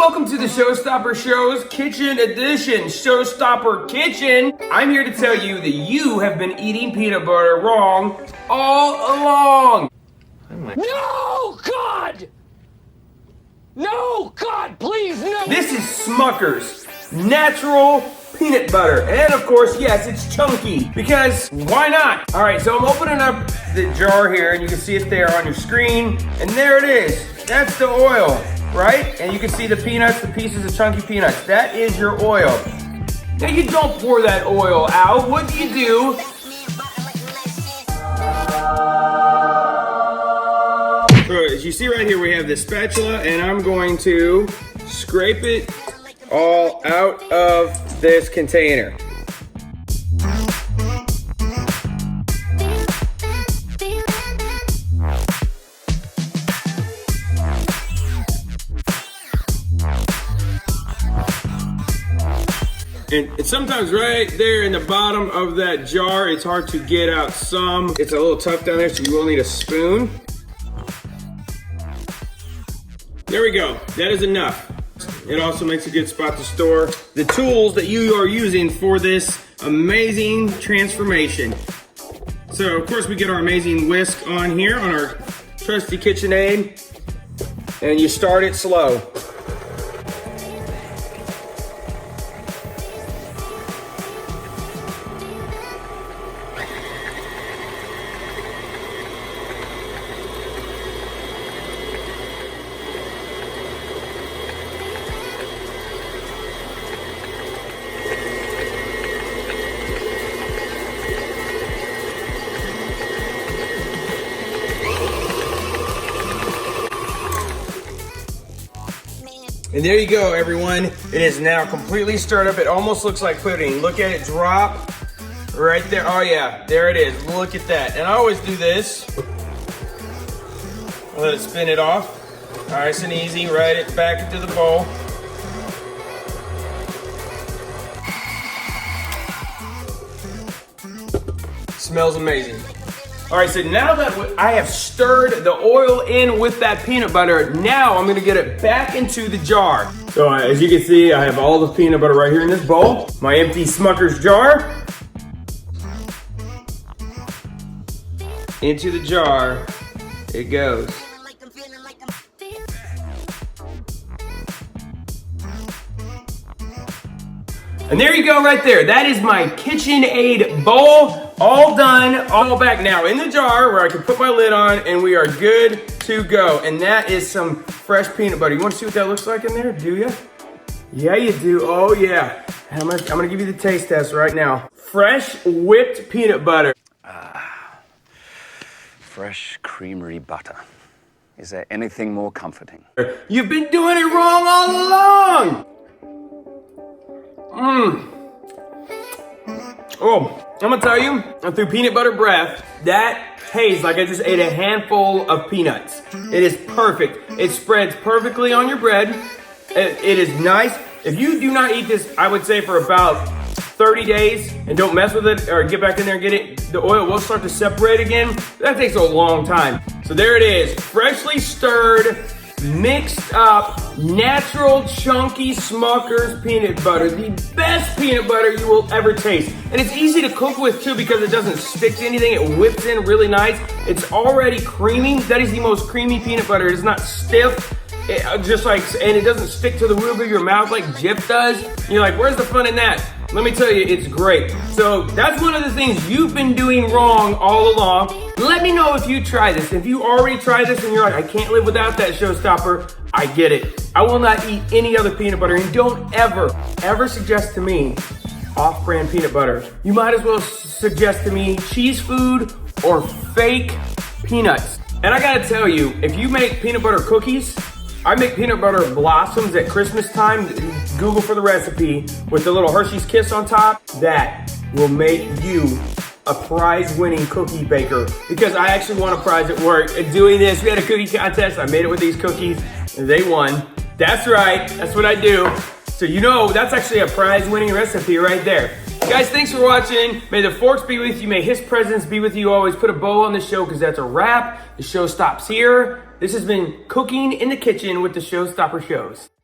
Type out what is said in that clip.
welcome to the Showstopper Show's Kitchen Edition, Showstopper Kitchen. I'm here to tell you that you have been eating peanut butter wrong all along. No, God! No, God, please, no! This is Smuckers natural peanut butter. And of course, yes, it's chunky because why not? All right, so I'm opening up the jar here and you can see it there on your screen. And there it is. That's the oil, right? And you can see the peanuts, the pieces of chunky peanuts. That is your oil. Now you don't pour that oil out. What do? So as you see right here, we have this spatula and I'm going to scrape it all out of this container. And it's sometimes right there in the bottom of that jar, it's hard to get out some. It's a little tough down there, so you will need a spoon. There we go, that is enough. It also makes a good spot to store the tools that you are using for this amazing transformation. So of course we get our amazing whisk on here on our trusty KitchenAid, and you start it slow. And there you go, everyone. It is now completely stirred up. It almost looks like pudding. Look at it drop right there. Oh yeah, there it is. Look at that. And I always do this. Let it spin it off. Nice and easy. Right it back into the bowl. Smells amazing. All right, so now that I have stirred the oil in with that peanut butter, now I'm gonna get it back into the jar. So as you can see, I have all the peanut butter right here in this bowl. My empty Smuckers jar. Into the jar it goes. And there you go right there. That is my KitchenAid bowl. All done, all back now in the jar where I can put my lid on and we are good to go. And that is some fresh peanut butter. You want to see what that looks like in there? Do you? Yeah, you do. Oh yeah. I'm gonna give you the taste test right now. Fresh whipped peanut butter. Fresh creamery butter. Is there anything more comforting? You've been doing it wrong all along. Oh, I'm gonna tell you, through peanut butter breath, that tastes like I just ate a handful of peanuts. It is perfect. It spreads perfectly on your bread. It is nice. If you do not eat this, I would say for about 30 days and don't mess with it or get back in there and get it, the oil will start to separate again. That takes a long time. So there it is, freshly stirred, mixed up, natural, chunky Smuckers peanut butter. The best peanut butter you will ever taste. And it's easy to cook with too because it doesn't stick to anything. It whips in really nice. It's already creamy. That is the most creamy peanut butter. It is not stiff. And it doesn't stick to the roof of your mouth like Jif does. And you're like, where's the fun in that? Let me tell you, it's great. So that's one of the things you've been doing wrong all along. Let me know if you try this. If you already tried this and you're like, I can't live without that Showstopper, I get it. I will not eat any other peanut butter, and don't ever suggest to me off-brand peanut butter. You might as well suggest to me cheese food or fake peanuts. And I gotta tell you, if you make peanut butter cookies, I make peanut butter blossoms at Christmas time. Google for the recipe with the little Hershey's Kiss on top. That will make you a prize-winning cookie baker because I actually won a prize at work doing this. We had a cookie contest. I made it with these cookies and they won. That's right. That's what I do. So you know that's actually a prize-winning recipe right there. Guys, thanks for watching. May the forks be with you. May his presence be with you always. Put a bow on the show because that's a wrap. The show stops here. This has been Cooking in the Kitchen with the Showstopper Shows.